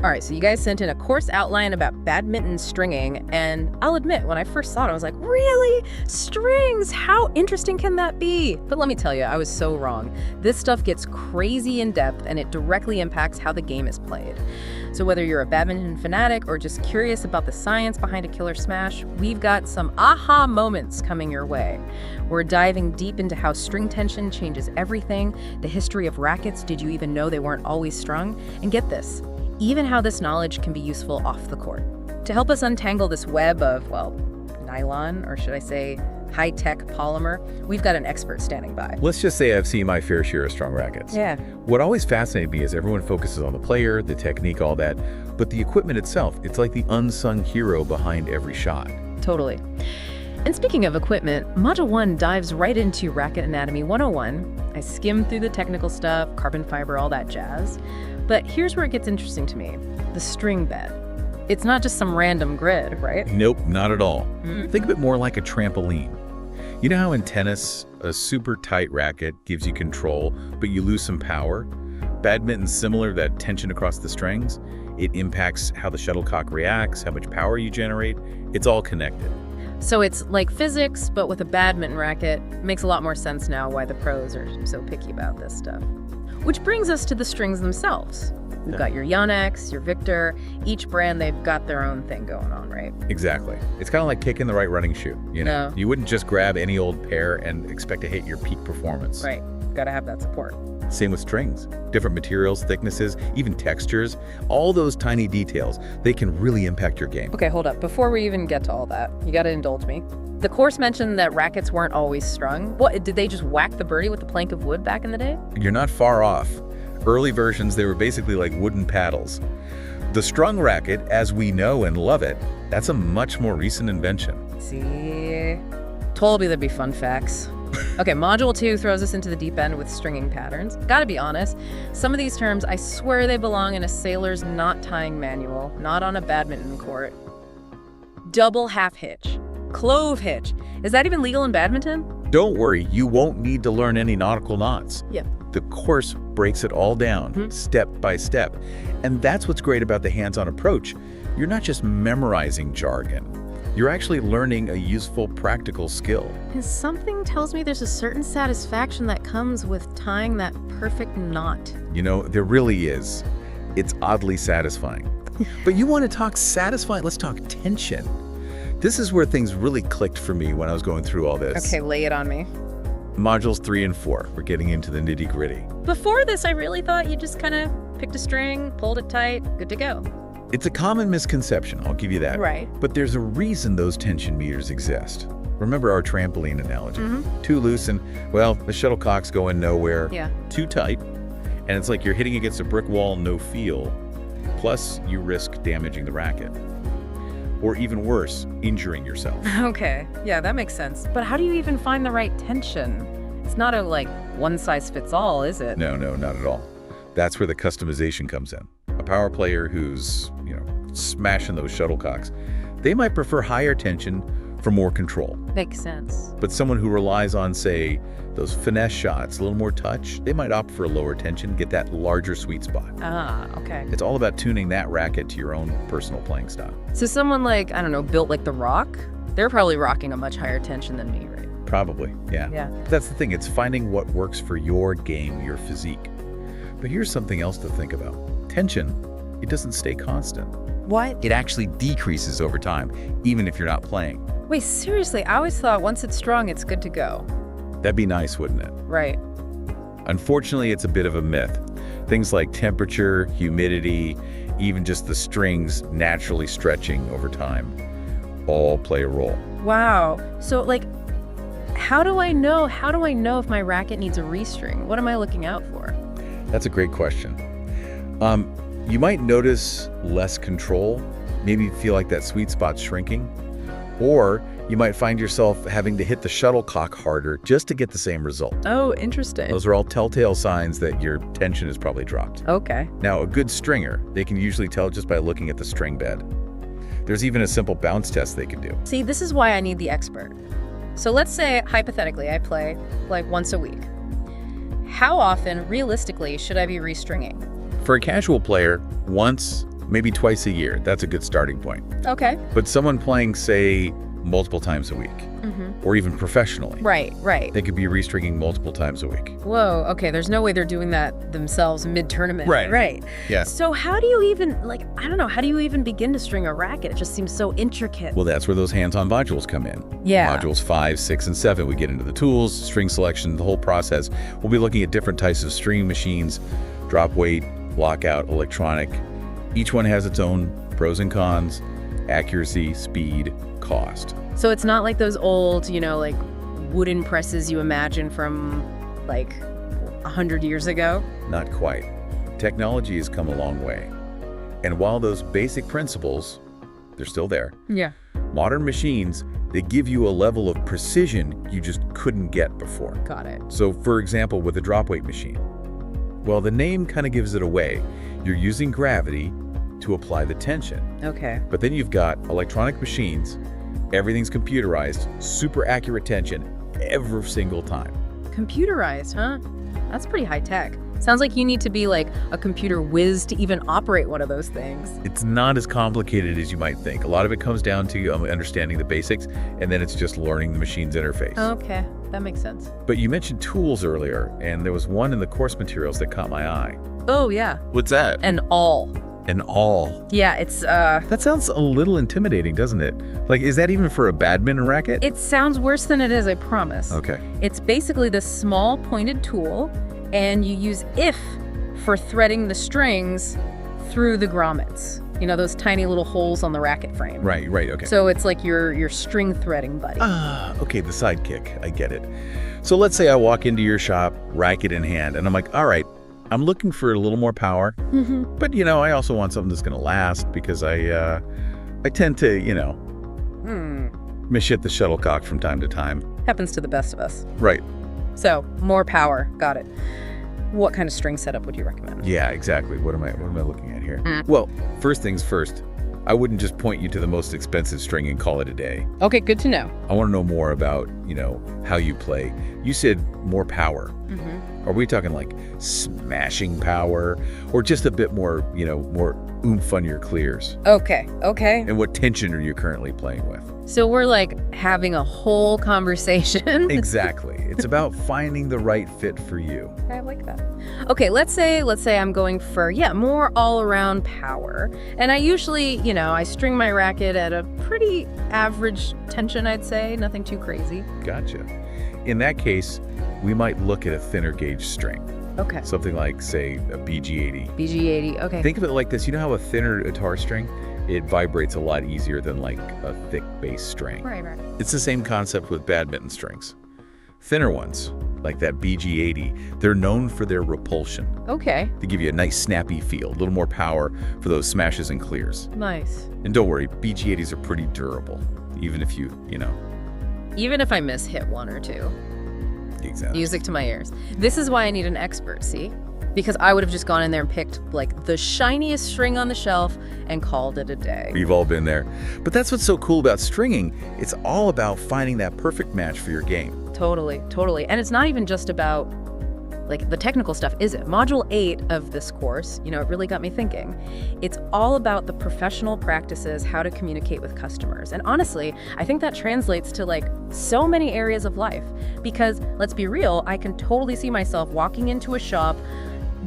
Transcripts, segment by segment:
All right, so you guys sent in a course outline about badminton stringing, and I'll admit, when I first saw it, I was like, really? Strings? How interesting can that be? But let me tell you, I was so wrong. This stuff gets crazy in depth, and it directly impacts how the game is played. So whether you're a badminton fanatic or just curious about the science behind a killer smash, we've got some aha moments coming your way. We're diving deep into how string tension changes everything, the history of rackets, did you even know they weren't always strung? And get this, even how this knowledge can be useful off the court. To help us untangle this web of, well, nylon, or should I say high-tech polymer, we've got an expert standing by. Let's just say I've seen my fair share of strung rackets. Yeah. What always fascinated me is everyone focuses on the player, the technique, all that, but the equipment itself, it's like the unsung hero behind every shot. Totally. And speaking of equipment, Module 1 dives right into Racket Anatomy 101. I skimmed through the technical stuff, carbon fiber, all that jazz. But here's where it gets interesting to me, the string bed. It's not just some random grid, right? Nope, not at all. Think of it more like a trampoline. You know how in tennis, a super tight racket gives you control, but you lose some power? Badminton's similar, that tension across the strings. It impacts how the shuttlecock reacts, how much power you generate. It's all connected. So it's like physics, but with a badminton racket. Makes a lot more sense now why the pros are so picky about this stuff. Which brings us to the strings themselves. You've got your Yonex, your Victor. Each brand, they've got their own thing going on, right? Exactly. It's kind of like picking the right running shoe. You know, you wouldn't just grab any old pair and expect to hit your peak performance. Right. Got to have that support. Same with strings. Different materials, thicknesses, even textures, all those tiny details, they can really impact your game. Okay, hold up. Before we even get to all that, you got to indulge me. The course mentioned that rackets weren't always strung. What, did they just whack the birdie with a plank of wood back in the day? You're not far off. Early versions, they were basically like wooden paddles. The strung racket, as we know and love it, that's a much more recent invention. See? Told me there'd be fun facts. Okay, Module 2 throws us into the deep end with stringing patterns. Gotta be honest, some of these terms, I swear they belong in a sailor's knot tying manual, not on a badminton court. Double half hitch. Clove hitch. Is that even legal in badminton? Don't worry, you won't need to learn any nautical knots. Yeah. The course breaks it all down, step by step. And that's what's great about the hands-on approach. You're not just memorizing jargon. You're actually learning a useful, practical skill. And something tells me there's a certain satisfaction that comes with tying that perfect knot. You know, there really is. It's oddly satisfying. But you want to talk satisfying? Let's talk tension. This is where things really clicked for me when I was going through all this. Okay, lay it on me. Modules 3 and 4, we're getting into the nitty-gritty. Before this, I really thought you just kind of picked a string, pulled it tight, good to go. It's a common misconception, I'll give you that. Right. But there's a reason those tension meters exist. Remember our trampoline analogy. Too loose and, well, the shuttlecock's going nowhere. Yeah. Too tight, and it's like you're hitting against a brick wall, no feel. Plus, you risk damaging the racket. Or even worse, injuring yourself. Okay, yeah, that makes sense. But how do you even find the right tension? It's not a, like, one-size-fits-all, is it? No, not at all. That's where the customization comes in. A power player who's, smashing those shuttlecocks, they might prefer higher tension for more control. Makes sense. But someone who relies on, say, those finesse shots, a little more touch, they might opt for a lower tension, get that larger sweet spot. Ah, okay. It's all about tuning that racket to your own personal playing style. So someone like, I don't know, built like The Rock, they're probably rocking a much higher tension than me, right? Probably, yeah. Yeah. That's the thing, it's finding what works for your game, your physique. But here's something else to think about. Tension, it doesn't stay constant. What? It actually decreases over time, even if you're not playing. Wait, seriously, I always thought once it's strong, it's good to go. That'd be nice, wouldn't it? Right. Unfortunately, it's a bit of a myth. Things like temperature, humidity, even just the strings naturally stretching over time, all play a role. Wow. So, like, how do I know if my racket needs a restring? What am I looking out for? That's a great question. You might notice less control, maybe feel like that sweet spot's shrinking, or you might find yourself having to hit the shuttlecock harder just to get the same result. Oh, interesting. Those are all telltale signs that your tension is probably dropped. Okay. Now, a good stringer, they can usually tell just by looking at the string bed. There's even a simple bounce test they can do. See, this is why I need the expert. So let's say, hypothetically, I play like once a week. How often, realistically, should I be restringing? For a casual player, once, maybe twice a year. That's a good starting point. Okay. But someone playing, say, multiple times a week, or even professionally, Right. they could be restringing multiple times a week. Whoa, okay, there's no way they're doing that themselves mid-tournament. Right. Yeah. So how do you even, I don't know, how do you even begin to string a racket? It just seems so intricate. Well, that's where those hands-on modules come in. Yeah. Modules 5, 6, and 7. We get into the tools, string selection, the whole process. We'll be looking at different types of stringing machines, drop weight, lockout, electronic. Each one has its own pros and cons, accuracy, speed, cost. So it's not like those old, wooden presses you imagine from, 100 years ago? Not quite. Technology has come a long way. And while those basic principles, they're still there, Yeah. modern machines, they give you a level of precision you just couldn't get before. Got it. So, for example, with a drop weight machine, well, the name kind of gives it away. You're using gravity to apply the tension. Okay. But then you've got electronic machines, everything's computerized, super accurate tension every single time. Computerized, huh? That's pretty high tech. Sounds like you need to be like a computer whiz to even operate one of those things. It's not as complicated as you might think. A lot of it comes down to understanding the basics, and then it's just learning the machine's interface. Okay, that makes sense. But you mentioned tools earlier, and there was one in the course materials that caught my eye. Oh, yeah. What's that? An awl. An awl. Yeah, it's, That sounds a little intimidating, doesn't it? Is that even for a badminton racket? It sounds worse than it is, I promise. Okay. It's basically this small pointed tool, and you use if for threading the strings through the grommets. Those tiny little holes on the racket frame. Right, okay. So it's like your string threading buddy. Okay, the sidekick. I get it. So let's say I walk into your shop, racket in hand, and I'm like, all right, I'm looking for a little more power, but I also want something that's going to last because I tend to, mishit the shuttlecock from time to time. Happens to the best of us. Right. So, more power. Got it. What kind of string setup would you recommend? Yeah, exactly. What am I looking at here? Well, first things first, I wouldn't just point you to the most expensive string and call it a day. Okay, good to know. I want to know more about, how you play. You said more power. Are we talking like smashing power or just a bit more, more oomph on your clears? Okay. And what tension are you currently playing with? So we're having a whole conversation. Exactly. It's about finding the right fit for you. I like that. Okay, let's say I'm going for, more all-around power. And I usually, I string my racket at a pretty average tension, I'd say. Nothing too crazy. Gotcha. In that case, we might look at a thinner gauge string. Okay. Something like, say, a BG80. BG80, okay. Think of it like this. You know how a thinner guitar string, it vibrates a lot easier than a thick bass string. Right. It's the same concept with badminton strings. Thinner ones, like that BG80, they're known for their repulsion. Okay. They give you a nice snappy feel, a little more power for those smashes and clears. Nice. And don't worry, BG80s are pretty durable, even if Even if I hit one or two. Exactly. Music to my ears. This is why I need an expert, see? Because I would have just gone in there and picked the shiniest string on the shelf and called it a day. We've all been there. But that's what's so cool about stringing. It's all about finding that perfect match for your game. Totally. And it's not even just about the technical stuff, is it? Module 8 of this course, it really got me thinking. It's all about the professional practices, how to communicate with customers. And honestly, I think that translates to so many areas of life. Because let's be real, I can totally see myself walking into a shop,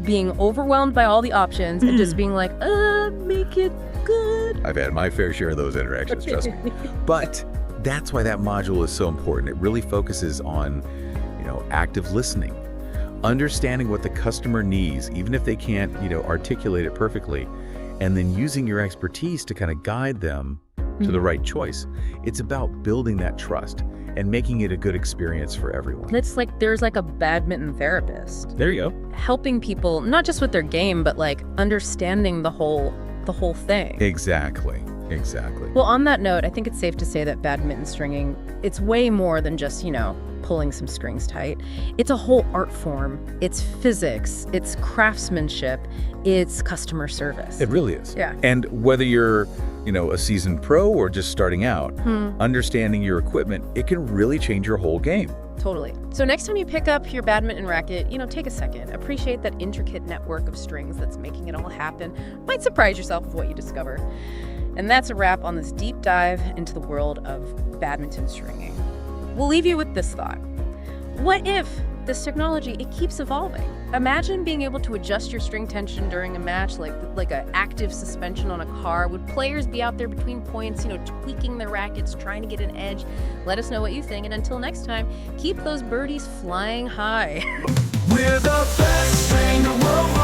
being overwhelmed by all the options and just being make it good. I've had my fair share of those interactions, trust me. But that's why that module is so important. It really focuses on, active listening, understanding what the customer needs, even if they can't, articulate it perfectly, and then using your expertise to kind of guide them to the right choice. It's about building that trust and making it a good experience for everyone. It's there's a badminton therapist. There you go. Helping people, not just with their game, but understanding the whole thing. Exactly. Well, on that note, I think it's safe to say that badminton stringing, it's way more than just, pulling some strings tight. It's a whole art form. It's physics. It's craftsmanship. It's customer service. It really is. Yeah. And whether you're, a seasoned pro or just starting out, understanding your equipment, it can really change your whole game. Totally. So next time you pick up your badminton racket, take a second. Appreciate that intricate network of strings that's making it all happen. Might surprise yourself with what you discover. And that's a wrap on this deep dive into the world of badminton stringing. We'll leave you with this thought. What if this technology, it keeps evolving? Imagine being able to adjust your string tension during a match like an active suspension on a car. Would players be out there between points, tweaking their rackets, trying to get an edge? Let us know what you think, and until next time, keep those birdies flying high. We're the best string the world